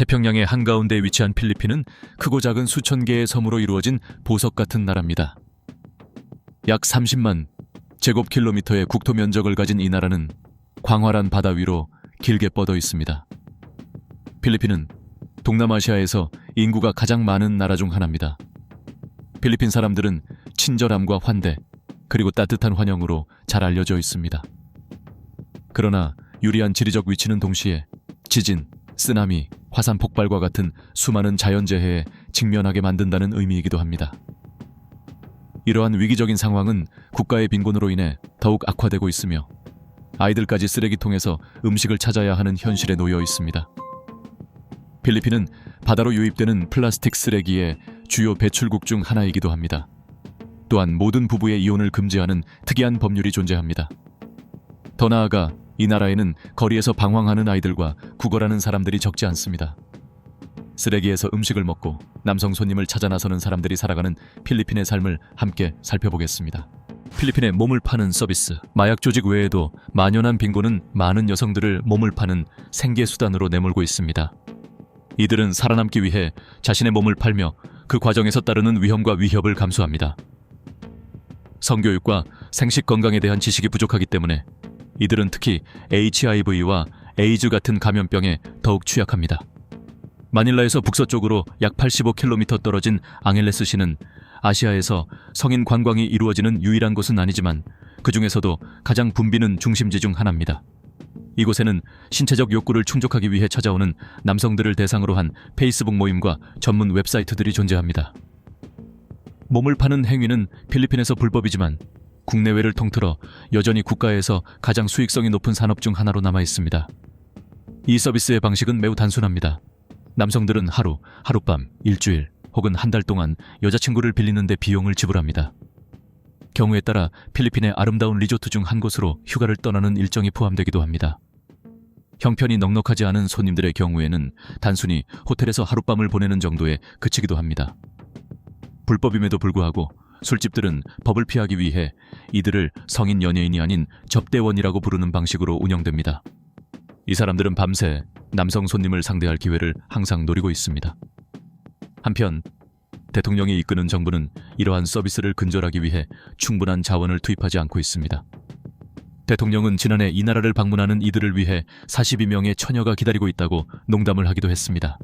태평양의 한가운데 위치한 필리핀은 크고 작은 수천 개의 섬으로 이루어진 보석 같은 나라입니다. 약 30만 제곱킬로미터의 국토 면적을 가진 이 나라는 광활한 바다 위로 길게 뻗어 있습니다. 필리핀은 동남아시아에서 인구가 가장 많은 나라 중 하나입니다. 필리핀 사람들은 친절함과 환대, 그리고 따뜻한 환영으로 잘 알려져 있습니다. 그러나 유리한 지리적 위치는 동시에 지진, 쓰나미, 화산 폭발과 같은 수많은 자연재해에 직면하게 만든다는 의미이기도 합니다. 이러한 위기적인 상황은 국가의 빈곤으로 인해 더욱 악화되고 있으며 아이들까지 쓰레기통에서 음식을 찾아야 하는 현실에 놓여 있습니다. 필리핀은 바다로 유입되는 플라스틱 쓰레기의 주요 배출국 중 하나이기도 합니다. 또한 모든 부부의 이혼을 금지하는 특이한 법률이 존재합니다. 더 나아가 이 나라에는 거리에서 방황하는 아이들과 구걸하는 사람들이 적지 않습니다. 쓰레기에서 음식을 먹고 남성 손님을 찾아 나서는 사람들이 살아가는 필리핀의 삶을 함께 살펴보겠습니다. 필리핀의 몸을 파는 서비스, 마약 조직 외에도 만연한 빈곤은 많은 여성들을 몸을 파는 생계수단으로 내몰고 있습니다. 이들은 살아남기 위해 자신의 몸을 팔며 그 과정에서 따르는 위험과 위협을 감수합니다. 성교육과 생식 건강에 대한 지식이 부족하기 때문에 이들은 특히 HIV와 에이즈 같은 감염병에 더욱 취약합니다. 마닐라에서 북서쪽으로 약 85km 떨어진 앙헬레스시는 아시아에서 성인 관광이 이루어지는 유일한 곳은 아니지만 그 중에서도 가장 붐비는 중심지 중 하나입니다. 이곳에는 신체적 욕구를 충족하기 위해 찾아오는 남성들을 대상으로 한 페이스북 모임과 전문 웹사이트들이 존재합니다. 몸을 파는 행위는 필리핀에서 불법이지만 국내외를 통틀어 여전히 국가에서 가장 수익성이 높은 산업 중 하나로 남아 있습니다. 이 서비스의 방식은 매우 단순합니다. 남성들은 하루, 하룻밤, 일주일 혹은 한 달 동안 여자친구를 빌리는 데 비용을 지불합니다. 경우에 따라 필리핀의 아름다운 리조트 중 한 곳으로 휴가를 떠나는 일정이 포함되기도 합니다. 형편이 넉넉하지 않은 손님들의 경우에는 단순히 호텔에서 하룻밤을 보내는 정도에 그치기도 합니다. 불법임에도 불구하고 술집들은 법을 피하기 위해 이들을 성인 연예인이 아닌 접대원이라고 부르는 방식으로 운영됩니다. 이 사람들은 밤새 남성 손님을 상대할 기회를 항상 노리고 있습니다. 한편 대통령이 이끄는 정부는 이러한 서비스를 근절하기 위해 충분한 자원을 투입하지 않고 있습니다. 대통령은 지난해 이 나라를 방문하는 이들을 위해 42명의 처녀가 기다리고 있다고 농담을 하기도 했습니다.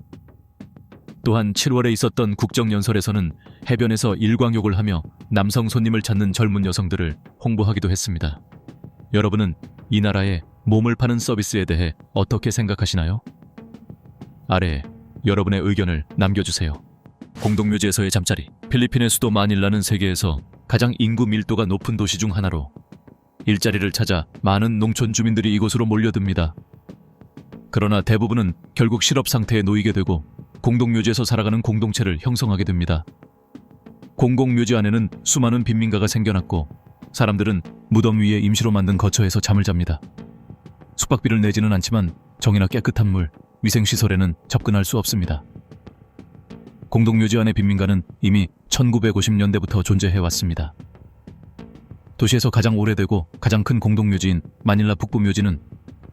또한 7월에 있었던 국정연설에서는 해변에서 일광욕을 하며 남성 손님을 찾는 젊은 여성들을 홍보하기도 했습니다. 여러분은 이 나라의 몸을 파는 서비스에 대해 어떻게 생각하시나요? 아래에 여러분의 의견을 남겨주세요. 공동묘지에서의 잠자리. 필리핀의 수도 마닐라는 세계에서 가장 인구 밀도가 높은 도시 중 하나로 일자리를 찾아 많은 농촌 주민들이 이곳으로 몰려듭니다. 그러나 대부분은 결국 실업 상태에 놓이게 되고 공동묘지에서 살아가는 공동체를 형성하게 됩니다. 공공묘지 안에는 수많은 빈민가가 생겨났고 사람들은 무덤 위에 임시로 만든 거처에서 잠을 잡니다. 숙박비를 내지는 않지만 정이나 깨끗한 물, 위생시설에는 접근할 수 없습니다. 공동묘지 안의 빈민가는 이미 1950년대부터 존재해왔습니다. 도시에서 가장 오래되고 가장 큰 공동묘지인 마닐라 북부묘지는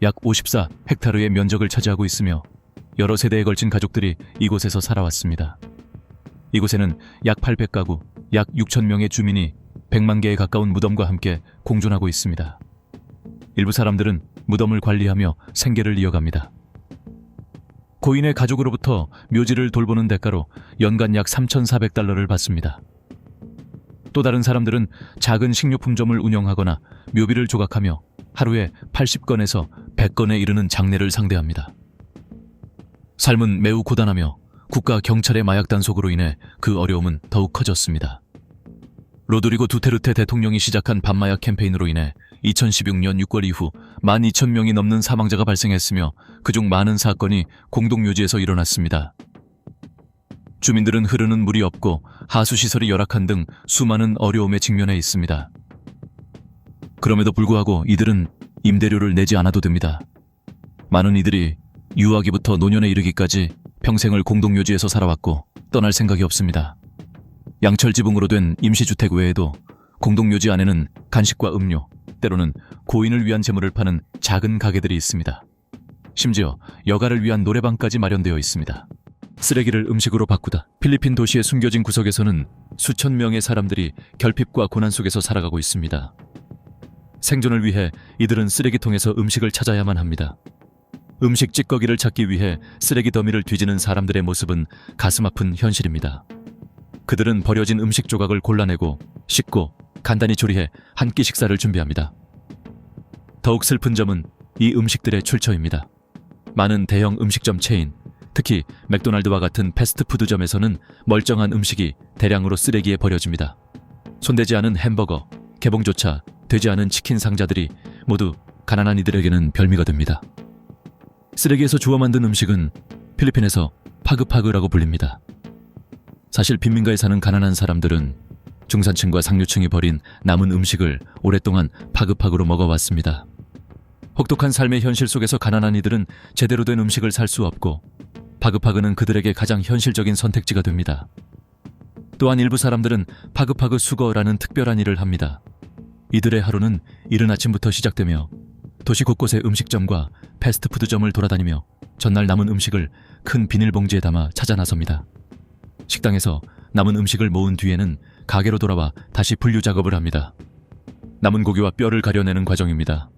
약 54헥타르의 면적을 차지하고 있으며 여러 세대에 걸친 가족들이 이곳에서 살아왔습니다. 이곳에는 약 800가구, 약 6,000명의 주민이 100만 개에 가까운 무덤과 함께 공존하고 있습니다. 일부 사람들은 무덤을 관리하며 생계를 이어갑니다. 고인의 가족으로부터 묘지를 돌보는 대가로 연간 약 3,400달러를 받습니다. 또 다른 사람들은 작은 식료품점을 운영하거나 묘비를 조각하며 하루에 80건에서 100건에 이르는 장례를 상대합니다. 삶은 매우 고단하며 국가 경찰의 마약 단속으로 인해 그 어려움은 더욱 커졌습니다. 로드리고 두테르테 대통령이 시작한 반마약 캠페인으로 인해 2016년 6월 이후 12,000명이 넘는 사망자가 발생했으며 그중 많은 사건이 공동묘지에서 일어났습니다. 주민들은 흐르는 물이 없고 하수시설이 열악한 등 수많은 어려움에 직면해 있습니다. 그럼에도 불구하고 이들은 임대료를 내지 않아도 됩니다. 많은 이들이 유아기부터 노년에 이르기까지 평생을 공동묘지에서 살아왔고 떠날 생각이 없습니다. 양철지붕으로 된 임시주택 외에도 공동묘지 안에는 간식과 음료, 때로는 고인을 위한 재물을 파는 작은 가게들이 있습니다. 심지어 여가를 위한 노래방까지 마련되어 있습니다. 쓰레기를 음식으로 바꾸다. 필리핀 도시의 숨겨진 구석에서는 수천 명의 사람들이 결핍과 고난 속에서 살아가고 있습니다. 생존을 위해 이들은 쓰레기통에서 음식을 찾아야만 합니다. 음식 찌꺼기를 찾기 위해 쓰레기 더미를 뒤지는 사람들의 모습은 가슴 아픈 현실입니다. 그들은 버려진 음식 조각을 골라내고 씻고 간단히 조리해 한 끼 식사를 준비합니다. 더욱 슬픈 점은 이 음식들의 출처입니다. 많은 대형 음식점 체인, 특히 맥도날드와 같은 패스트푸드점에서는 멀쩡한 음식이 대량으로 쓰레기에 버려집니다. 손대지 않은 햄버거, 개봉조차 되지 않은 치킨 상자들이 모두 가난한 이들에게는 별미가 됩니다. 쓰레기에서 주워 만든 음식은 필리핀에서 파그파그라고 불립니다. 사실 빈민가에 사는 가난한 사람들은 중산층과 상류층이 버린 남은 음식을 오랫동안 파그파그로 먹어왔습니다. 혹독한 삶의 현실 속에서 가난한 이들은 제대로 된 음식을 살 수 없고 파그파그는 그들에게 가장 현실적인 선택지가 됩니다. 또한 일부 사람들은 파그파그 수거라는 특별한 일을 합니다. 이들의 하루는 이른 아침부터 시작되며 도시 곳곳의 음식점과 패스트푸드점을 돌아다니며 전날 남은 음식을 큰 비닐봉지에 담아 찾아 나섭니다. 식당에서 남은 음식을 모은 뒤에는 가게로 돌아와 다시 분류 작업을 합니다. 남은 고기와 뼈를 가려내는 과정입니다.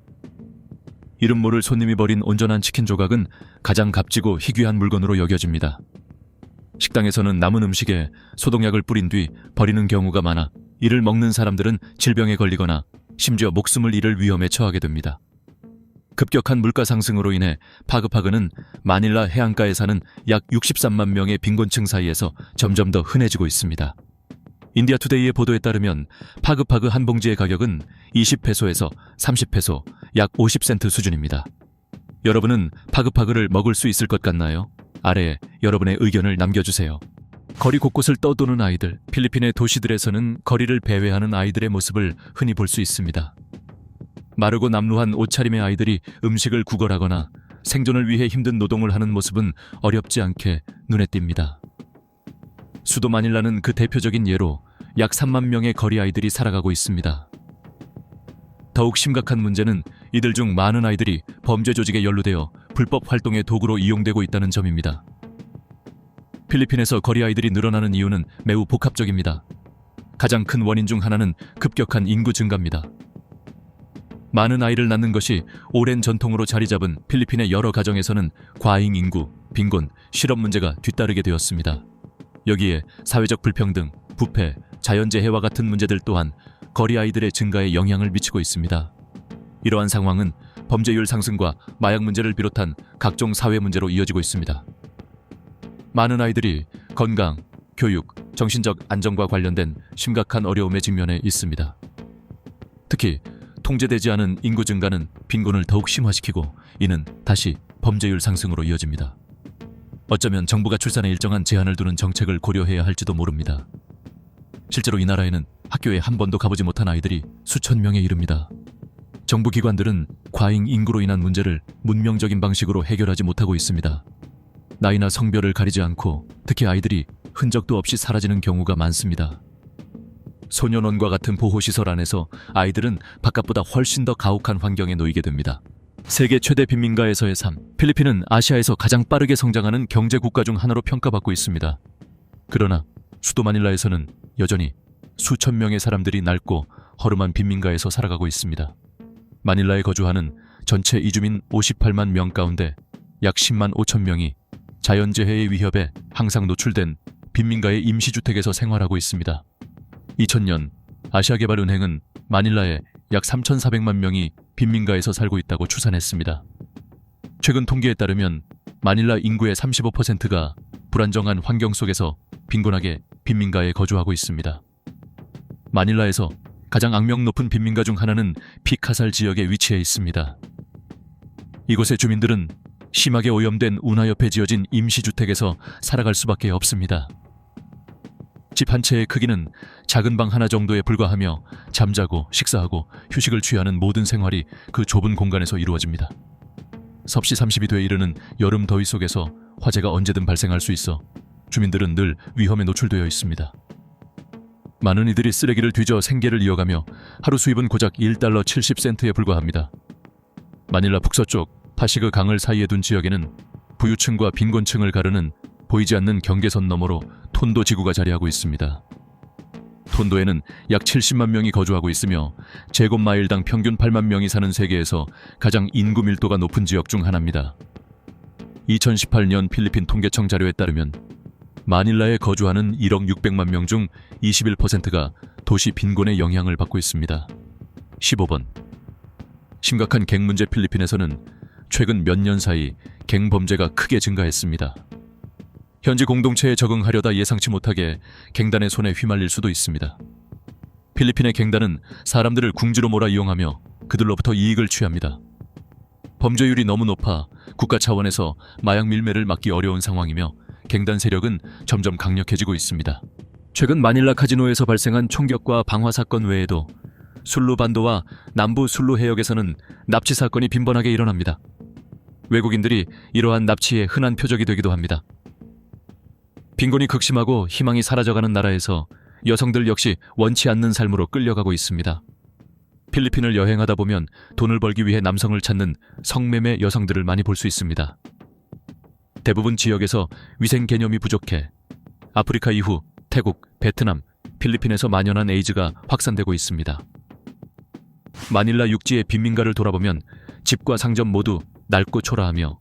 이름 모를 손님이 버린 온전한 치킨 조각은 가장 값지고 희귀한 물건으로 여겨집니다. 식당에서는 남은 음식에 소독약을 뿌린 뒤 버리는 경우가 많아 이를 먹는 사람들은 질병에 걸리거나 심지어 목숨을 잃을 위험에 처하게 됩니다. 급격한 물가 상승으로 인해 파그파그는 마닐라 해안가에 사는 약 63만 명의 빈곤층 사이에서 점점 더 흔해지고 있습니다. 인디아 투데이의 보도에 따르면 파그파그 한 봉지의 가격은 20페소에서 30페소, 약 50센트 수준입니다. 여러분은 파그파그를 먹을 수 있을 것 같나요? 아래에 여러분의 의견을 남겨주세요. 거리 곳곳을 떠도는 아이들. 필리핀의 도시들에서는 거리를 배회하는 아이들의 모습을 흔히 볼 수 있습니다. 마르고 남루한 옷차림의 아이들이 음식을 구걸하거나 생존을 위해 힘든 노동을 하는 모습은 어렵지 않게 눈에 띕니다. 수도 마닐라는 그 대표적인 예로 약 3만 명의 거리 아이들이 살아가고 있습니다. 더욱 심각한 문제는 이들 중 많은 아이들이 범죄 조직에 연루되어 불법 활동의 도구로 이용되고 있다는 점입니다. 필리핀에서 거리 아이들이 늘어나는 이유는 매우 복합적입니다. 가장 큰 원인 중 하나는 급격한 인구 증가입니다. 많은 아이를 낳는 것이 오랜 전통으로 자리 잡은 필리핀의 여러 가정에서는 과잉 인구, 빈곤, 실업 문제가 뒤따르게 되었습니다. 여기에 사회적 불평등, 부패, 자연재해와 같은 문제들 또한 거리 아이들의 증가에 영향을 미치고 있습니다. 이러한 상황은 범죄율 상승과 마약 문제를 비롯한 각종 사회 문제로 이어지고 있습니다. 많은 아이들이 건강, 교육, 정신적 안정과 관련된 심각한 어려움에 직면해 있습니다. 특히 통제되지 않은 인구 증가는 빈곤을 더욱 심화시키고 이는 다시 범죄율 상승으로 이어집니다. 어쩌면 정부가 출산에 일정한 제한을 두는 정책을 고려해야 할지도 모릅니다. 실제로 이 나라에는 학교에 한 번도 가보지 못한 아이들이 수천 명에 이릅니다. 정부 기관들은 과잉 인구로 인한 문제를 문명적인 방식으로 해결하지 못하고 있습니다. 나이나 성별을 가리지 않고 특히 아이들이 흔적도 없이 사라지는 경우가 많습니다. 소년원과 같은 보호시설 안에서 아이들은 바깥보다 훨씬 더 가혹한 환경에 놓이게 됩니다. 세계 최대 빈민가에서의 삶. 필리핀은 아시아에서 가장 빠르게 성장하는 경제 국가 중 하나로 평가받고 있습니다. 그러나 수도 마닐라에서는 여전히 수천 명의 사람들이 낡고 허름한 빈민가에서 살아가고 있습니다. 마닐라에 거주하는 전체 이주민 58만 명 가운데 약 10만 5천 명이 자연재해의 위협에 항상 노출된 빈민가의 임시주택에서 생활하고 있습니다. 2000년 아시아개발은행은 마닐라에 약 3,400만 명이 빈민가에서 살고 있다고 추산했습니다. 최근 통계에 따르면 마닐라 인구의 35%가 불안정한 환경 속에서 빈곤하게 빈민가에 거주하고 있습니다. 마닐라에서 가장 악명 높은 빈민가 중 하나는 피카살 지역에 위치해 있습니다. 이곳의 주민들은 심하게 오염된 운하 옆에 지어진 임시주택에서 살아갈 수밖에 없습니다. 집 한 채의 크기는 작은 방 하나 정도에 불과하며 잠자고 식사하고 휴식을 취하는 모든 생활이 그 좁은 공간에서 이루어집니다. 섭씨 30이 돼 이르는 여름 더위 속에서 화재가 언제든 발생할 수 있어 주민들은 늘 위험에 노출되어 있습니다. 많은 이들이 쓰레기를 뒤져 생계를 이어가며 하루 수입은 고작 $1.70에 불과합니다. 마닐라 북서쪽 파시그 강을 사이에 둔 지역에는 부유층과 빈곤층을 가르는 보이지 않는 경계선 너머로 톤도 지구가 자리하고 있습니다. 톤도에는 약 70만 명이 거주하고 있으며 제곱마일당 평균 8만 명이 사는 세계에서 가장 인구 밀도가 높은 지역 중 하나입니다. 2018년 필리핀 통계청 자료에 따르면 마닐라에 거주하는 1억 600만 명 중 21%가 도시 빈곤의 영향을 받고 있습니다. 15번. 심각한 갱 문제. 필리핀에서는 최근 몇 년 사이 갱 범죄가 크게 증가했습니다. 현지 공동체에 적응하려다 예상치 못하게 갱단의 손에 휘말릴 수도 있습니다. 필리핀의 갱단은 사람들을 궁지로 몰아 이용하며 그들로부터 이익을 취합니다. 범죄율이 너무 높아 국가 차원에서 마약 밀매를 막기 어려운 상황이며 갱단 세력은 점점 강력해지고 있습니다. 최근 마닐라 카지노에서 발생한 총격과 방화 사건 외에도 술루 반도와 남부 술루 해역에서는 납치 사건이 빈번하게 일어납니다. 외국인들이 이러한 납치의 흔한 표적이 되기도 합니다. 빈곤이 극심하고 희망이 사라져가는 나라에서 여성들 역시 원치 않는 삶으로 끌려가고 있습니다. 필리핀을 여행하다 보면 돈을 벌기 위해 남성을 찾는 성매매 여성들을 많이 볼 수 있습니다. 대부분 지역에서 위생 개념이 부족해 아프리카 이후 태국, 베트남, 필리핀에서 만연한 에이즈가 확산되고 있습니다. 마닐라 육지의 빈민가를 돌아보면 집과 상점 모두 낡고 초라하며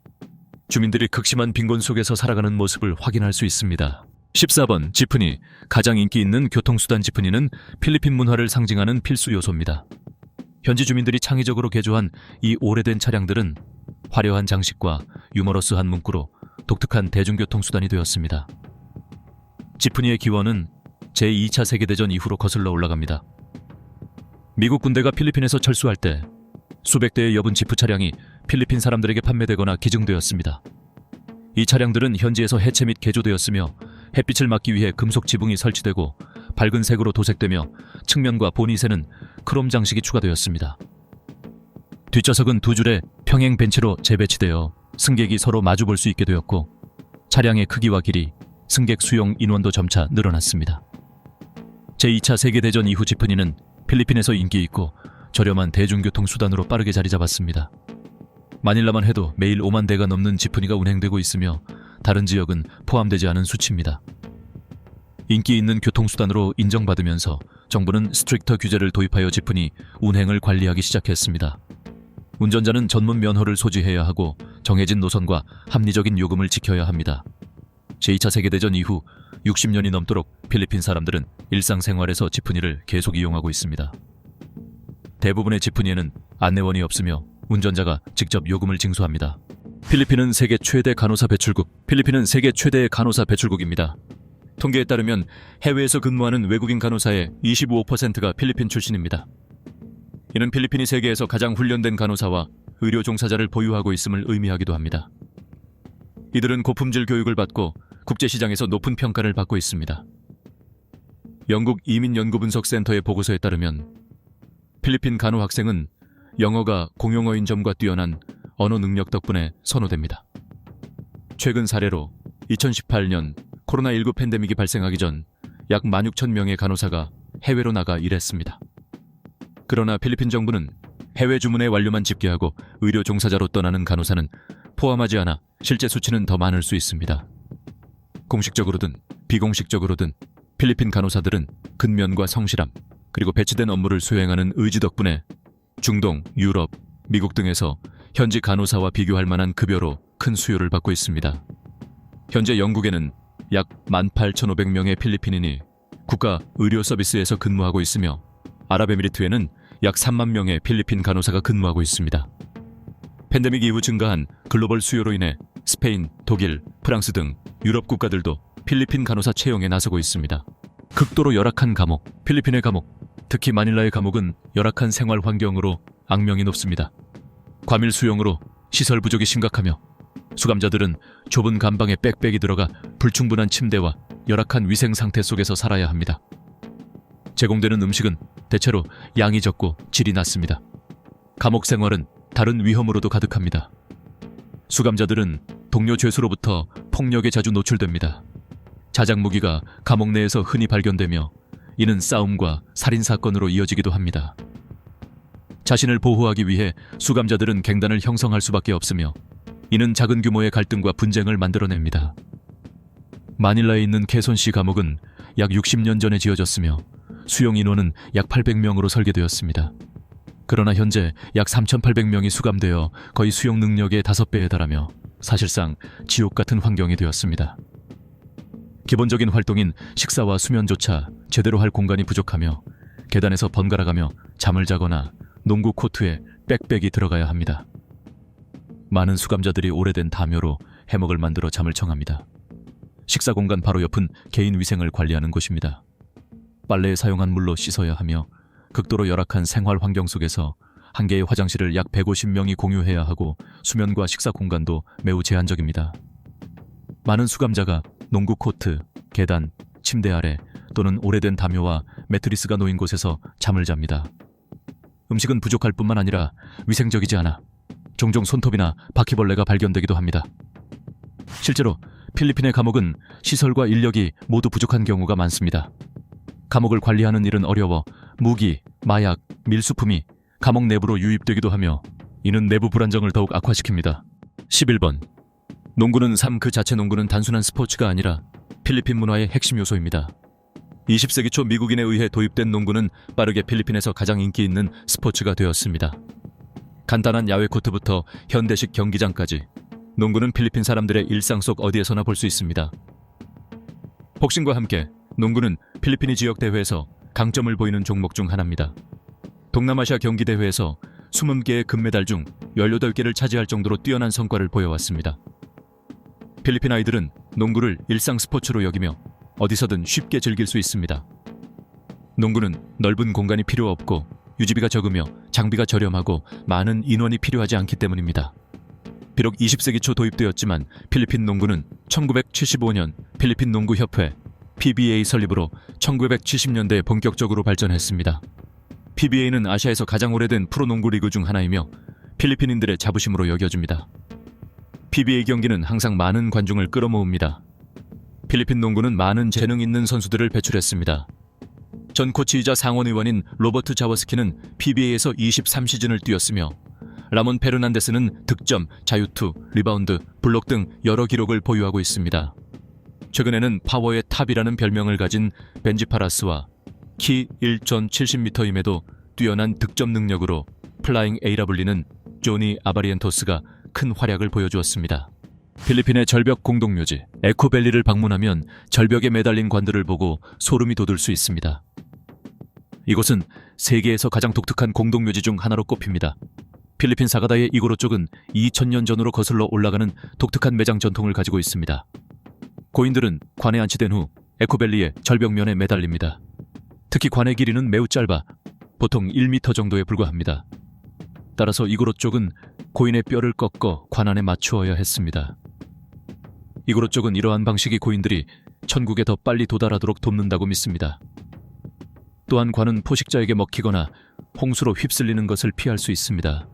주민들이 극심한 빈곤 속에서 살아가는 모습을 확인할 수 있습니다. 14번. 지프니. 가장 인기 있는 교통수단 지프니는 필리핀 문화를 상징하는 필수 요소입니다. 현지 주민들이 창의적으로 개조한 이 오래된 차량들은 화려한 장식과 유머러스한 문구로 독특한 대중교통수단이 되었습니다. 지프니의 기원은 제2차 세계대전 이후로 거슬러 올라갑니다. 미국 군대가 필리핀에서 철수할 때 수백 대의 여분 지프 차량이 필리핀 사람들에게 판매되거나 기증되었습니다. 이 차량들은 현지에서 해체 및 개조되었으며 햇빛을 막기 위해 금속 지붕이 설치되고 밝은 색으로 도색되며 측면과 보닛에는 크롬 장식이 추가되었습니다. 뒷좌석은 두 줄의 평행 벤치로 재배치되어 승객이 서로 마주 볼 수 있게 되었고 차량의 크기와 길이, 승객 수용 인원도 점차 늘어났습니다. 제2차 세계대전 이후 지프니는 필리핀에서 인기 있고 저렴한 대중교통 수단으로 빠르게 자리 잡았습니다. 마닐라만 해도 매일 5만 대가 넘는 지프니가 운행되고 있으며 다른 지역은 포함되지 않은 수치입니다. 인기 있는 교통수단으로 인정받으면서 정부는 스트릭터 규제를 도입하여 지프니 운행을 관리하기 시작했습니다. 운전자는 전문 면허를 소지해야 하고 정해진 노선과 합리적인 요금을 지켜야 합니다. 제2차 세계대전 이후 60년이 넘도록 필리핀 사람들은 일상생활에서 지프니를 계속 이용하고 있습니다. 대부분의 지프니에는 안내원이 없으며 운전자가 직접 요금을 징수합니다. 필리핀은 세계 최대 간호사 배출국. 필리핀은 세계 최대의 간호사 배출국입니다. 통계에 따르면 해외에서 근무하는 외국인 간호사의 25%가 필리핀 출신입니다. 이는 필리핀이 세계에서 가장 훈련된 간호사와 의료 종사자를 보유하고 있음을 의미하기도 합니다. 이들은 고품질 교육을 받고 국제시장에서 높은 평가를 받고 있습니다. 영국 이민연구분석센터의 보고서에 따르면 필리핀 간호 학생은 영어가 공용어인 점과 뛰어난 언어 능력 덕분에 선호됩니다. 최근 사례로 2018년 코로나19 팬데믹이 발생하기 전 약 16,000명의 간호사가 해외로 나가 일했습니다. 그러나 필리핀 정부는 해외 주문의 완료만 집계하고 의료 종사자로 떠나는 간호사는 포함하지 않아 실제 수치는 더 많을 수 있습니다. 공식적으로든 비공식적으로든 필리핀 간호사들은 근면과 성실함, 그리고 배치된 업무를 수행하는 의지 덕분에 중동, 유럽, 미국 등에서 현지 간호사와 비교할 만한 급여로 큰 수요를 받고 있습니다. 현재 영국에는 약 18,500명의 필리핀인이 국가 의료 서비스에서 근무하고 있으며 아랍에미리트에는 약 3만 명의 필리핀 간호사가 근무하고 있습니다. 팬데믹 이후 증가한 글로벌 수요로 인해 스페인, 독일, 프랑스 등 유럽 국가들도 필리핀 간호사 채용에 나서고 있습니다. 극도로 열악한 감옥. 필리핀의 감옥, 특히 마닐라의 감옥은 열악한 생활 환경으로 악명이 높습니다. 과밀 수용으로 시설 부족이 심각하며 수감자들은 좁은 감방에 빽빽이 들어가 불충분한 침대와 열악한 위생 상태 속에서 살아야 합니다. 제공되는 음식은 대체로 양이 적고 질이 낮습니다. 감옥 생활은 다른 위험으로도 가득합니다. 수감자들은 동료 죄수로부터 폭력에 자주 노출됩니다. 자작 무기가 감옥 내에서 흔히 발견되며 이는 싸움과 살인 사건으로 이어지기도 합니다. 자신을 보호하기 위해 수감자들은 갱단을 형성할 수밖에 없으며 이는 작은 규모의 갈등과 분쟁을 만들어냅니다. 마닐라에 있는 케손시 감옥은 약 60년 전에 지어졌으며 수용 인원은 약 800명으로 설계되었습니다. 그러나 현재 약 3,800명이 수감되어 거의 수용 능력의 5배에 달하며 사실상 지옥 같은 환경이 되었습니다. 기본적인 활동인 식사와 수면조차 제대로 할 공간이 부족하며 계단에서 번갈아가며 잠을 자거나 농구 코트에 빽빽이 들어가야 합니다. 많은 수감자들이 오래된 담요로 해먹을 만들어 잠을 청합니다. 식사 공간 바로 옆은 개인 위생을 관리하는 곳입니다. 빨래에 사용한 물로 씻어야 하며 극도로 열악한 생활 환경 속에서 한 개의 화장실을 약 150명이 공유해야 하고 수면과 식사 공간도 매우 제한적입니다. 많은 수감자가 농구 코트, 계단, 침대 아래 또는 오래된 담요와 매트리스가 놓인 곳에서 잠을 잡니다. 음식은 부족할 뿐만 아니라 위생적이지 않아 종종 손톱이나 바퀴벌레가 발견되기도 합니다. 실제로 필리핀의 감옥은 시설과 인력이 모두 부족한 경우가 많습니다. 감옥을 관리하는 일은 어려워 무기, 마약, 밀수품이 감옥 내부로 유입되기도 하며 이는 내부 불안정을 더욱 악화시킵니다. 11번. 농구는 삶 그 자체. 농구는 단순한 스포츠가 아니라 필리핀 문화의 핵심 요소입니다. 20세기 초 미국인에 의해 도입된 농구는 빠르게 필리핀에서 가장 인기 있는 스포츠가 되었습니다. 간단한 야외 코트부터 현대식 경기장까지 농구는 필리핀 사람들의 일상 속 어디에서나 볼 수 있습니다. 복싱과 함께 농구는 필리핀이 지역 대회에서 강점을 보이는 종목 중 하나입니다. 동남아시아 경기 대회에서 20개의 금메달 중 18개를 차지할 정도로 뛰어난 성과를 보여왔습니다. 필리핀 아이들은 농구를 일상 스포츠로 여기며 어디서든 쉽게 즐길 수 있습니다. 농구는 넓은 공간이 필요 없고 유지비가 적으며 장비가 저렴하고 많은 인원이 필요하지 않기 때문입니다. 비록 20세기 초 도입되었지만 필리핀 농구는 1975년 필리핀 농구협회 PBA 설립으로 1970년대에 본격적으로 발전했습니다. PBA는 아시아에서 가장 오래된 프로농구 리그 중 하나이며 필리핀인들의 자부심으로 여겨집니다. PBA 경기는 항상 많은 관중을 끌어모읍니다. 필리핀 농구는 많은 재능 있는 선수들을 배출했습니다. 전 코치이자 상원의원인 로버트 자워스키는 PBA에서 23시즌을 뛰었으며 라몬 페르난데스는 득점, 자유투, 리바운드, 블록 등 여러 기록을 보유하고 있습니다. 최근에는 파워의 탑이라는 별명을 가진 벤지 파라스와 키 1.70m임에도 뛰어난 득점 능력으로 플라잉 A라 불리는 조니 아바리엔토스가 큰 활약을 보여주었습니다. 필리핀의 절벽 공동묘지 에코밸리를 방문하면 절벽에 매달린 관들을 보고 소름이 돋을 수 있습니다. 이곳은 세계에서 가장 독특한 공동묘지 중 하나로 꼽힙니다. 필리핀 사가다의 이고로 쪽은 2000년 전으로 거슬러 올라가는 독특한 매장 전통을 가지고 있습니다. 고인들은 관에 안치된 후 에코밸리의 절벽면에 매달립니다. 특히 관의 길이는 매우 짧아 보통 1m 정도에 불과합니다. 따라서 이고로 쪽은 고인의 뼈를 꺾어 관 안에 맞추어야 했습니다. 이고로 쪽은 이러한 방식이 고인들이 천국에 더 빨리 도달하도록 돕는다고 믿습니다. 또한 관은 포식자에게 먹히거나 홍수로 휩쓸리는 것을 피할 수 있습니다.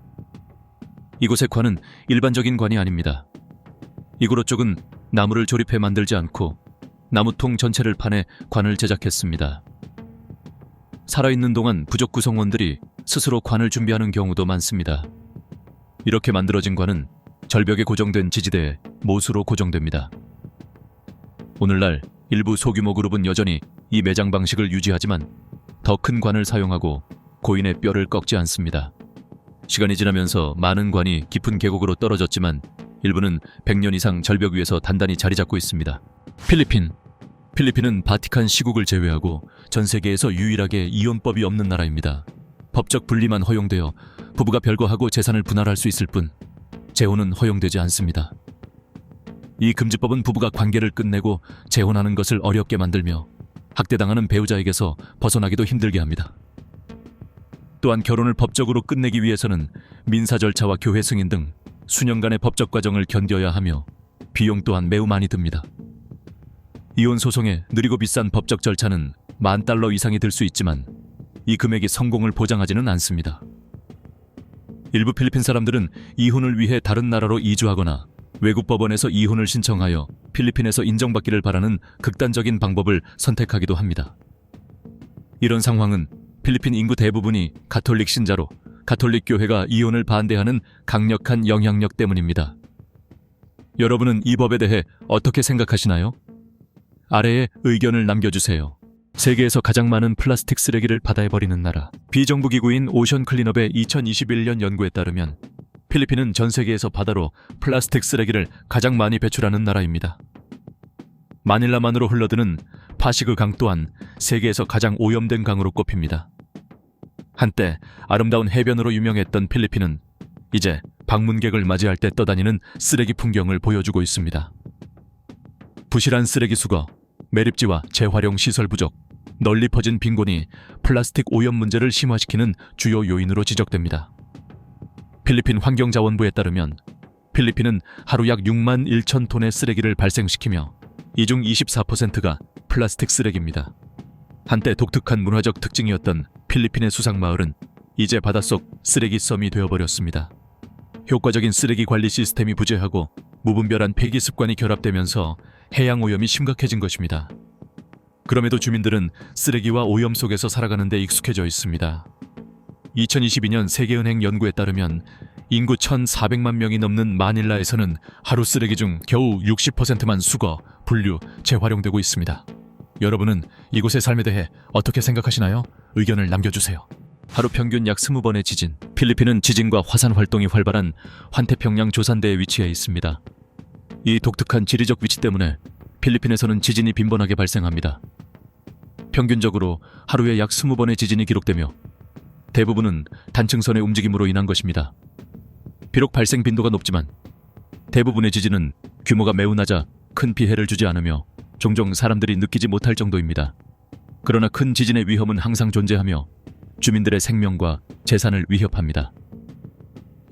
이곳의 관은 일반적인 관이 아닙니다. 이고로 쪽은 나무를 조립해 만들지 않고 나무통 전체를 파내 관을 제작했습니다. 살아있는 동안 부족 구성원들이 스스로 관을 준비하는 경우도 많습니다. 이렇게 만들어진 관은 절벽에 고정된 지지대에 못으로 고정됩니다. 오늘날 일부 소규모 그룹은 여전히 이 매장 방식을 유지하지만 더 큰 관을 사용하고 고인의 뼈를 꺾지 않습니다. 시간이 지나면서 많은 관이 깊은 계곡으로 떨어졌지만 일부는 100년 이상 절벽 위에서 단단히 자리 잡고 있습니다. 필리핀은 바티칸 시국을 제외하고 전 세계에서 유일하게 이혼법이 없는 나라입니다. 법적 분리만 허용되어 부부가 별거하고 재산을 분할할 수 있을 뿐 재혼은 허용되지 않습니다. 이 금지법은 부부가 관계를 끝내고 재혼하는 것을 어렵게 만들며 학대당하는 배우자에게서 벗어나기도 힘들게 합니다. 또한 결혼을 법적으로 끝내기 위해서는 민사 절차와 교회 승인 등 수년간의 법적 과정을 견뎌야 하며 비용 또한 매우 많이 듭니다. 이혼 소송의 느리고 비싼 법적 절차는 $10,000 이상이 들 수 있지만 이 금액이 성공을 보장하지는 않습니다. 일부 필리핀 사람들은 이혼을 위해 다른 나라로 이주하거나 외국 법원에서 이혼을 신청하여 필리핀에서 인정받기를 바라는 극단적인 방법을 선택하기도 합니다. 이런 상황은 필리핀 인구 대부분이 가톨릭 신자로 가톨릭 교회가 이혼을 반대하는 강력한 영향력 때문입니다. 여러분은 이 법에 대해 어떻게 생각하시나요? 아래에 의견을 남겨주세요. 세계에서 가장 많은 플라스틱 쓰레기를 바다에 버리는 나라. 비정부 기구인 오션 클린업의 2021년 연구에 따르면 필리핀은 전 세계에서 바다로 플라스틱 쓰레기를 가장 많이 배출하는 나라입니다. 마닐라만으로 흘러드는 파시그 강 또한 세계에서 가장 오염된 강으로 꼽힙니다. 한때 아름다운 해변으로 유명했던 필리핀은 이제 방문객을 맞이할 때 떠다니는 쓰레기 풍경을 보여주고 있습니다. 부실한 쓰레기 수거, 매립지와 재활용 시설 부족, 널리 퍼진 빈곤이 플라스틱 오염 문제를 심화시키는 주요 요인으로 지적됩니다. 필리핀 환경자원부에 따르면 필리핀은 하루 약 6만 1천 톤의 쓰레기를 발생시키며 이 중 24%가 플라스틱 쓰레기입니다. 한때 독특한 문화적 특징이었던 필리핀의 수상마을은 이제 바닷속 쓰레기 섬이 되어버렸습니다. 효과적인 쓰레기 관리 시스템이 부재하고 무분별한 폐기 습관이 결합되면서 해양 오염이 심각해진 것입니다. 그럼에도 주민들은 쓰레기와 오염 속에서 살아가는 데 익숙해져 있습니다. 2022년 세계은행 연구에 따르면 인구 1,400만 명이 넘는 마닐라에서는 하루 쓰레기 중 겨우 60%만 수거, 분류, 재활용되고 있습니다. 여러분은 이곳의 삶에 대해 어떻게 생각하시나요? 의견을 남겨주세요. 하루 평균 약 20번의 지진. 필리핀은 지진과 화산 활동이 활발한 환태평양 조산대에 위치해 있습니다. 이 독특한 지리적 위치 때문에 필리핀에서는 지진이 빈번하게 발생합니다. 평균적으로 하루에 약 20번의 지진이 기록되며 대부분은 단층선의 움직임으로 인한 것입니다. 비록 발생 빈도가 높지만 대부분의 지진은 규모가 매우 낮아 큰 피해를 주지 않으며 종종 사람들이 느끼지 못할 정도입니다. 그러나 큰 지진의 위험은 항상 존재하며 주민들의 생명과 재산을 위협합니다.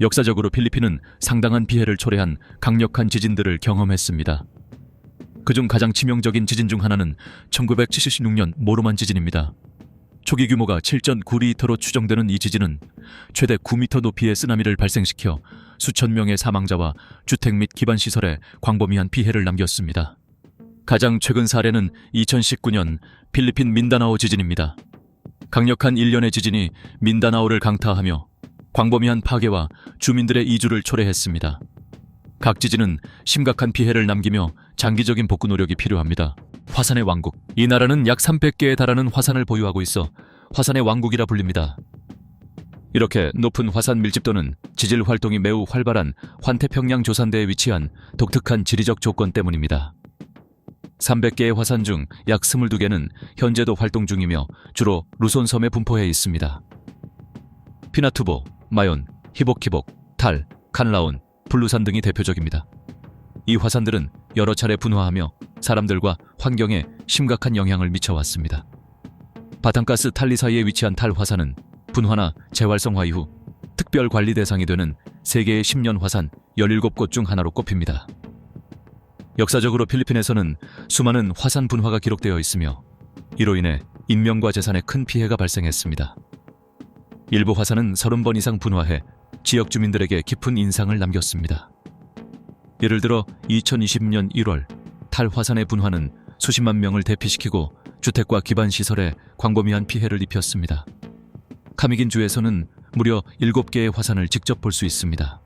역사적으로 필리핀은 상당한 피해를 초래한 강력한 지진들을 경험했습니다. 그중 가장 치명적인 지진 중 하나는 1976년 모로만 지진입니다. 초기 규모가 7.9리터로 추정되는 이 지진은 최대 9m 높이의 쓰나미를 발생시켜 수천 명의 사망자와 주택 및 기반시설에 광범위한 피해를 남겼습니다. 가장 최근 사례는 2019년 필리핀 민다나오 지진입니다. 강력한 일련의 지진이 민다나오를 강타하며 광범위한 파괴와 주민들의 이주를 초래했습니다. 각 지진은 심각한 피해를 남기며 장기적인 복구 노력이 필요합니다. 화산의 왕국. 이 나라는 약 300개에 달하는 화산을 보유하고 있어 화산의 왕국이라 불립니다. 이렇게 높은 화산 밀집도는 지질 활동이 매우 활발한 환태평양 조산대에 위치한 독특한 지리적 조건 때문입니다. 300개의 화산 중 약 22개는 현재도 활동 중이며 주로 루손섬에 분포해 있습니다. 피나투보, 마yon, 히복히복, 탈, 칸라온, 블루산 등이 대표적입니다. 이 화산들은 여러 차례 분화하며 사람들과 환경에 심각한 영향을 미쳐왔습니다. 바탕가스 탈리 사이에 위치한 탈 화산은 분화나 재활성화 이후 특별 관리 대상이 되는 세계의 10년 화산 17곳 중 하나로 꼽힙니다. 역사적으로 필리핀에서는 수많은 화산 분화가 기록되어 있으며 이로 인해 인명과 재산에 큰 피해가 발생했습니다. 일부 화산은 30번 이상 분화해 지역 주민들에게 깊은 인상을 남겼습니다. 예를 들어 2020년 1월 탈 화산의 분화는 수십만 명을 대피시키고 주택과 기반시설에 광범위한 피해를 입혔습니다. 카미긴 주에서는 무려 7개의 화산을 직접 볼 수 있습니다.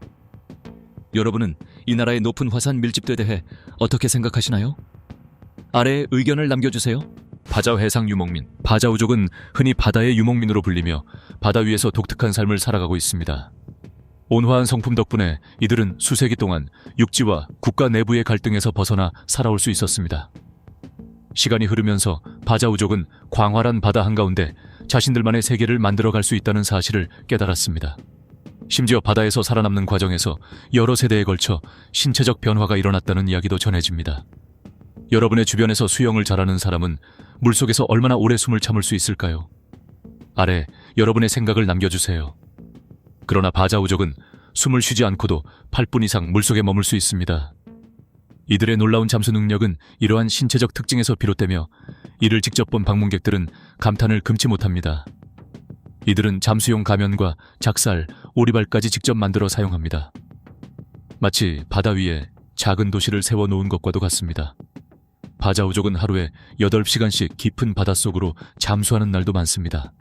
여러분은 이 나라의 높은 화산 밀집도에 대해 어떻게 생각하시나요? 아래에 의견을 남겨주세요. 바자 해상 유목민. 바자우족은 흔히 바다의 유목민으로 불리며 바다 위에서 독특한 삶을 살아가고 있습니다. 온화한 성품 덕분에 이들은 수세기 동안 육지와 국가 내부의 갈등에서 벗어나 살아올 수 있었습니다. 시간이 흐르면서 바자우족은 광활한 바다 한가운데 자신들만의 세계를 만들어갈 수 있다는 사실을 깨달았습니다. 심지어 바다에서 살아남는 과정에서 여러 세대에 걸쳐 신체적 변화가 일어났다는 이야기도 전해집니다. 여러분의 주변에서 수영을 잘하는 사람은 물속에서 얼마나 오래 숨을 참을 수 있을까요? 아래 여러분의 생각을 남겨주세요. 그러나 바자우족은 숨을 쉬지 않고도 8분 이상 물속에 머물 수 있습니다. 이들의 놀라운 잠수 능력은 이러한 신체적 특징에서 비롯되며 이를 직접 본 방문객들은 감탄을 금치 못합니다. 이들은 잠수용 가면과 작살, 오리발까지 직접 만들어 사용합니다. 마치 바다 위에 작은 도시를 세워놓은 것과도 같습니다. 바자우족은 하루에 8시간씩 깊은 바닷속으로 잠수하는 날도 많습니다.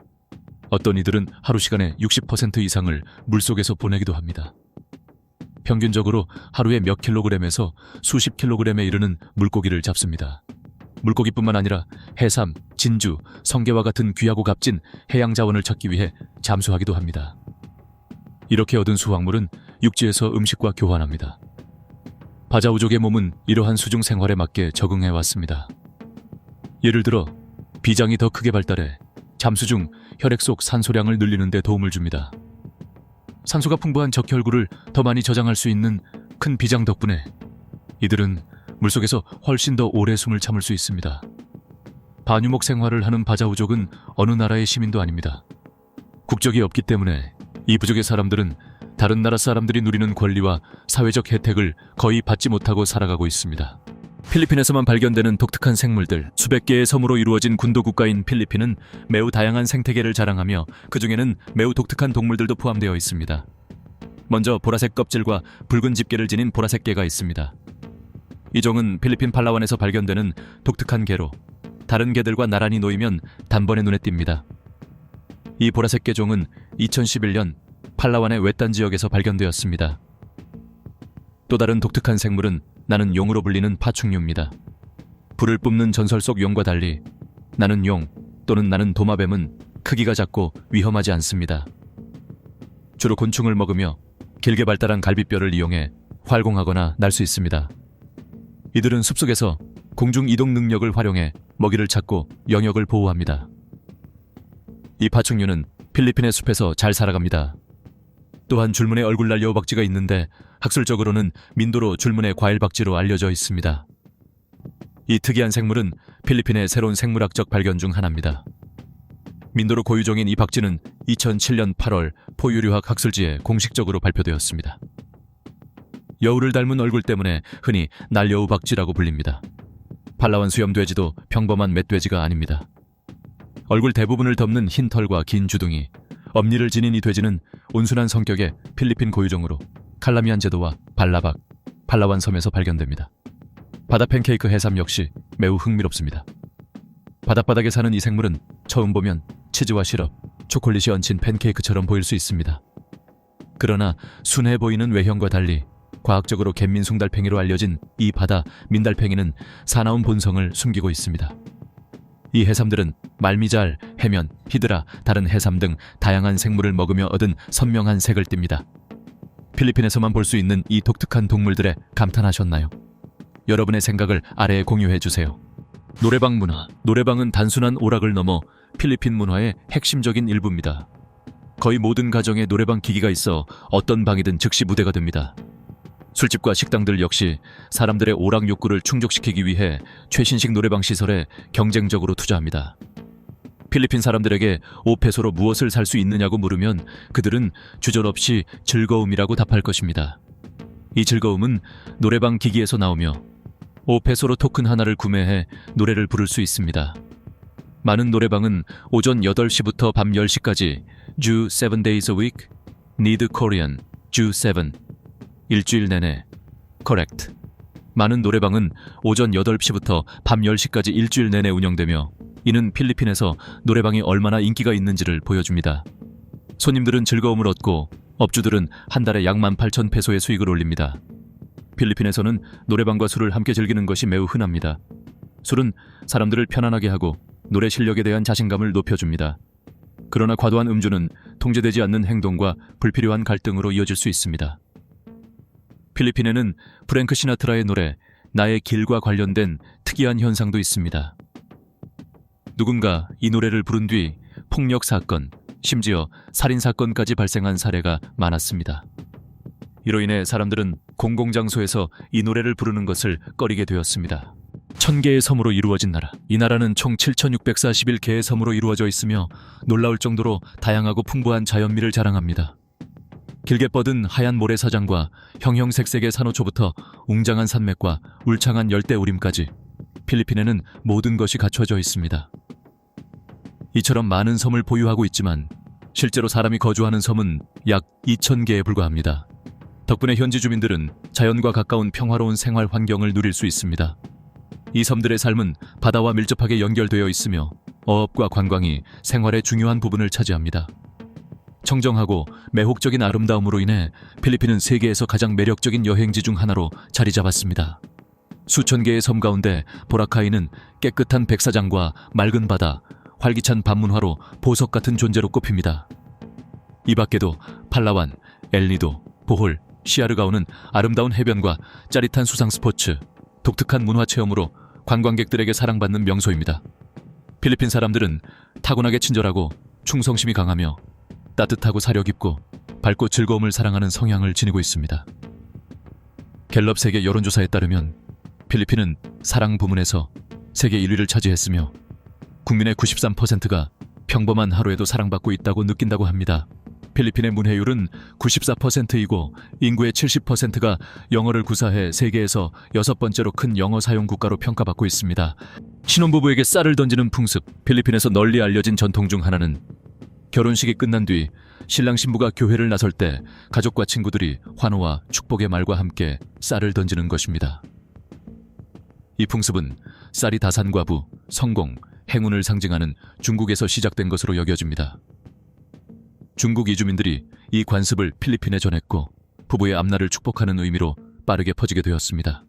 어떤 이들은 하루 시간의 60% 이상을 물속에서 보내기도 합니다. 평균적으로 하루에 몇 킬로그램에서 수십 킬로그램에 이르는 물고기를 잡습니다. 물고기뿐만 아니라 해삼, 진주, 성게와 같은 귀하고 값진 해양 자원을 찾기 위해 잠수하기도 합니다. 이렇게 얻은 수확물은 육지에서 음식과 교환합니다. 바자우족의 몸은 이러한 수중 생활에 맞게 적응해 왔습니다. 예를 들어 비장이 더 크게 발달해 잠수 중 혈액 속 산소량을 늘리는 데 도움을 줍니다. 산소가 풍부한 적혈구를 더 많이 저장할 수 있는 큰 비장 덕분에 이들은 물속에서 훨씬 더 오래 숨을 참을 수 있습니다. 반유목 생활을 하는 바자우족은 어느 나라의 시민도 아닙니다. 국적이 없기 때문에 이 부족의 사람들은 다른 나라 사람들이 누리는 권리와 사회적 혜택을 거의 받지 못하고 살아가고 있습니다. 필리핀에서만 발견되는 독특한 생물들, 수백 개의 섬으로 이루어진 군도 국가인 필리핀은 매우 다양한 생태계를 자랑하며 그 중에는 매우 독특한 동물들도 포함되어 있습니다. 먼저 보라색 껍질과 붉은 집게를 지닌 보라색 개가 있습니다. 이 종은 필리핀 팔라완에서 발견되는 독특한 개로 다른 개들과 나란히 놓이면 단번에 눈에 띕니다. 이 보라색 개종은 2011년 팔라완의 외딴 지역에서 발견되었습니다. 또 다른 독특한 생물은 나는 용으로 불리는 파충류입니다. 불을 뿜는 전설 속 용과 달리 나는 용 또는 나는 도마뱀은 크기가 작고 위험하지 않습니다. 주로 곤충을 먹으며 길게 발달한 갈비뼈를 이용해 활공하거나 날 수 있습니다. 이들은 숲속에서 공중 이동 능력을 활용해 먹이를 찾고 영역을 보호합니다. 이 파충류는 필리핀의 숲에서 잘 살아갑니다. 또한 줄무늬 얼굴날 여우박쥐가 있는데 학술적으로는 민도로 줄무늬 과일박쥐로 알려져 있습니다. 이 특이한 생물은 필리핀의 새로운 생물학적 발견 중 하나입니다. 민도로 고유종인 이 박쥐는 2007년 8월 포유류학 학술지에 공식적으로 발표되었습니다. 여우를 닮은 얼굴 때문에 흔히 날여우박쥐라고 불립니다. 팔라완 수염돼지도 평범한 멧돼지가 아닙니다. 얼굴 대부분을 덮는 흰 털과 긴 주둥이, 엄니를 지닌 이 돼지는 온순한 성격의 필리핀 고유종으로 칼라미안 제도와 발라박, 팔라완 섬에서 발견됩니다. 바다 팬케이크 해삼 역시 매우 흥미롭습니다. 바닷바닥에 사는 이 생물은 처음 보면 치즈와 시럽, 초콜릿이 얹힌 팬케이크처럼 보일 수 있습니다. 그러나 순해 보이는 외형과 달리 과학적으로 갯민숭달팽이로 알려진 이 바다 민달팽이는 사나운 본성을 숨기고 있습니다. 이 해삼들은 말미잘, 해면, 히드라, 다른 해삼 등 다양한 생물을 먹으며 얻은 선명한 색을 띱니다. 필리핀에서만 볼 수 있는 이 독특한 동물들에 감탄하셨나요? 여러분의 생각을 아래에 공유해주세요. 노래방 문화. 노래방은 단순한 오락을 넘어 필리핀 문화의 핵심적인 일부입니다. 거의 모든 가정에 노래방 기기가 있어 어떤 방이든 즉시 무대가 됩니다. 술집과 식당들 역시 사람들의 오락 욕구를 충족시키기 위해 최신식 노래방 시설에 경쟁적으로 투자합니다. 필리핀 사람들에게 5페소로 무엇을 살 수 있느냐고 물으면 그들은 주저없이 즐거움이라고 답할 것입니다. 이 즐거움은 노래방 기기에서 나오며 5페소로 토큰 하나를 구매해 노래를 부를 수 있습니다. 많은 노래방은 오전 8시부터 밤 10시까지 주 7 days a week, need Korean, 주 7, 일주일 내내, correct. 많은 노래방은 오전 8시부터 밤 10시까지 일주일 내내 운영되며 이는 필리핀에서 노래방이 얼마나 인기가 있는지를 보여줍니다. 손님들은 즐거움을 얻고 업주들은 한 달에 약 18,000페소의 수익을 올립니다. 필리핀에서는 노래방과 술을 함께 즐기는 것이 매우 흔합니다. 술은 사람들을 편안하게 하고 노래 실력에 대한 자신감을 높여줍니다. 그러나 과도한 음주는 통제되지 않는 행동과 불필요한 갈등으로 이어질 수 있습니다. 필리핀에는 프랭크 시나트라의 노래 나의 길과 관련된 특이한 현상도 있습니다. 누군가 이 노래를 부른 뒤 폭력 사건, 심지어 살인 사건까지 발생한 사례가 많았습니다. 이로 인해 사람들은 공공장소에서 이 노래를 부르는 것을 꺼리게 되었습니다. 1000개의 섬으로 이루어진 나라. 이 나라는 총 7641개의 섬으로 이루어져 있으며 놀라울 정도로 다양하고 풍부한 자연미를 자랑합니다. 길게 뻗은 하얀 모래사장과 형형색색의 산호초부터 웅장한 산맥과 울창한 열대우림까지 필리핀에는 모든 것이 갖춰져 있습니다. 이처럼 많은 섬을 보유하고 있지만 실제로 사람이 거주하는 섬은 약 2,000개에 불과합니다. 덕분에 현지 주민들은 자연과 가까운 평화로운 생활 환경을 누릴 수 있습니다. 이 섬들의 삶은 바다와 밀접하게 연결되어 있으며 어업과 관광이 생활의 중요한 부분을 차지합니다. 청정하고 매혹적인 아름다움으로 인해 필리핀은 세계에서 가장 매력적인 여행지 중 하나로 자리 잡았습니다. 수천 개의 섬 가운데 보라카이는 깨끗한 백사장과 맑은 바다, 활기찬 밤문화로 보석 같은 존재로 꼽힙니다. 이 밖에도 팔라완, 엘니도, 보홀, 시아르가오는 아름다운 해변과 짜릿한 수상 스포츠, 독특한 문화 체험으로 관광객들에게 사랑받는 명소입니다. 필리핀 사람들은 타고나게 친절하고 충성심이 강하며 따뜻하고 사려 깊고 밝고 즐거움을 사랑하는 성향을 지니고 있습니다. 갤럽 세계 여론조사에 따르면 필리핀은 사랑 부문에서 세계 1위를 차지했으며 국민의 93%가 평범한 하루에도 사랑받고 있다고 느낀다고 합니다. 필리핀의 문해율은 94%이고 인구의 70%가 영어를 구사해 세계에서 6번째로 큰 영어 사용 국가로 평가받고 있습니다. 신혼부부에게 쌀을 던지는 풍습, 필리핀에서 널리 알려진 전통 중 하나는 결혼식이 끝난 뒤 신랑 신부가 교회를 나설 때 가족과 친구들이 환호와 축복의 말과 함께 쌀을 던지는 것입니다. 이 풍습은 쌀이 다산과부, 성공, 행운을 상징하는 중국에서 시작된 것으로 여겨집니다. 중국 이주민들이 이 관습을 필리핀에 전했고 부부의 앞날을 축복하는 의미로 빠르게 퍼지게 되었습니다.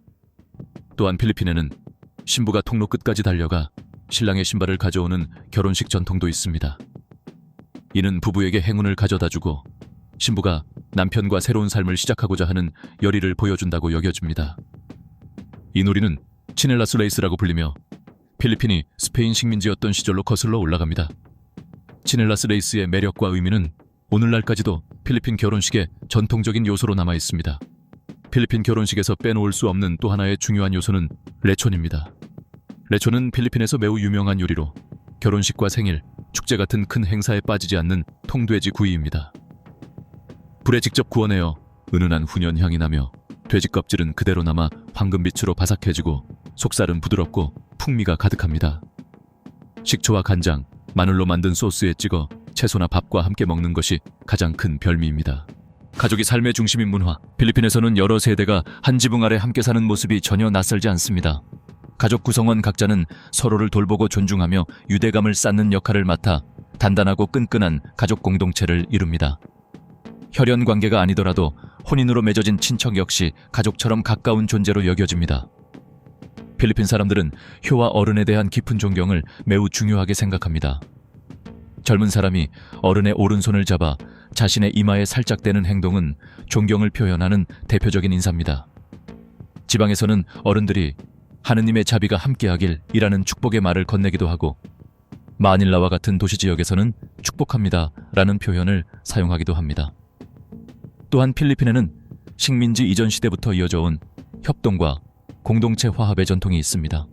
또한 필리핀에는 신부가 통로 끝까지 달려가 신랑의 신발을 가져오는 결혼식 전통도 있습니다. 이는 부부에게 행운을 가져다주고 신부가 남편과 새로운 삶을 시작하고자 하는 열의를 보여준다고 여겨집니다. 이 놀이는 치넬라스 레이스라고 불리며 필리핀이 스페인 식민지였던 시절로 거슬러 올라갑니다. 치넬라스 레이스의 매력과 의미는 오늘날까지도 필리핀 결혼식의 전통적인 요소로 남아 있습니다. 필리핀 결혼식에서 빼놓을 수 없는 또 하나의 중요한 요소는 레촌입니다. 레촌은 필리핀에서 매우 유명한 요리로 결혼식과 생일, 축제 같은 큰 행사에 빠지지 않는 통돼지 구이입니다. 불에 직접 구워내어 은은한 훈연 향이 나며 돼지 껍질은 그대로 남아 황금빛으로 바삭해지고 속살은 부드럽고 풍미가 가득합니다. 식초와 간장, 마늘로 만든 소스에 찍어 채소나 밥과 함께 먹는 것이 가장 큰 별미입니다. 가족이 삶의 중심인 문화, 필리핀에서는 여러 세대가 한 지붕 아래 함께 사는 모습이 전혀 낯설지 않습니다. 가족 구성원 각자는 서로를 돌보고 존중하며 유대감을 쌓는 역할을 맡아 단단하고 끈끈한 가족 공동체를 이룹니다. 혈연 관계가 아니더라도 혼인으로 맺어진 친척 역시 가족처럼 가까운 존재로 여겨집니다. 필리핀 사람들은 효와 어른에 대한 깊은 존경을 매우 중요하게 생각합니다. 젊은 사람이 어른의 오른손을 잡아 자신의 이마에 살짝 대는 행동은 존경을 표현하는 대표적인 인사입니다. 지방에서는 어른들이 하느님의 자비가 함께하길 이라는 축복의 말을 건네기도 하고 마닐라와 같은 도시 지역에서는 축복합니다 라는 표현을 사용하기도 합니다. 또한 필리핀에는 식민지 이전 시대부터 이어져 온 협동과 공동체 화합의 전통이 있습니다.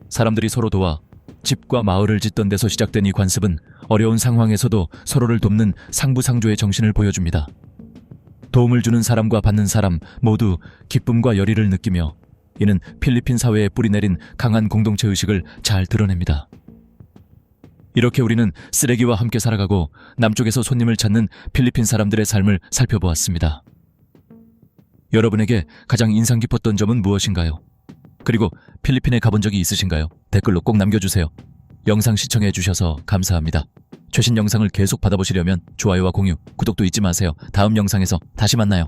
사람들이 서로 도와 집과 마을을 짓던 데서 시작된 이 관습은 어려운 상황에서도 서로를 돕는 상부상조의 정신을 보여줍니다. 도움을 주는 사람과 받는 사람 모두 기쁨과 열의를 느끼며 이는 필리핀 사회에 뿌리내린 강한 공동체 의식을 잘 드러냅니다. 이렇게 우리는 쓰레기와 함께 살아가고 남쪽에서 손님을 찾는 필리핀 사람들의 삶을 살펴보았습니다. 여러분에게 가장 인상 깊었던 점은 무엇인가요? 그리고 필리핀에 가본 적이 있으신가요? 댓글로 꼭 남겨주세요. 영상 시청해 주셔서 감사합니다. 최신 영상을 계속 받아보시려면 좋아요와 공유, 구독도 잊지 마세요. 다음 영상에서 다시 만나요.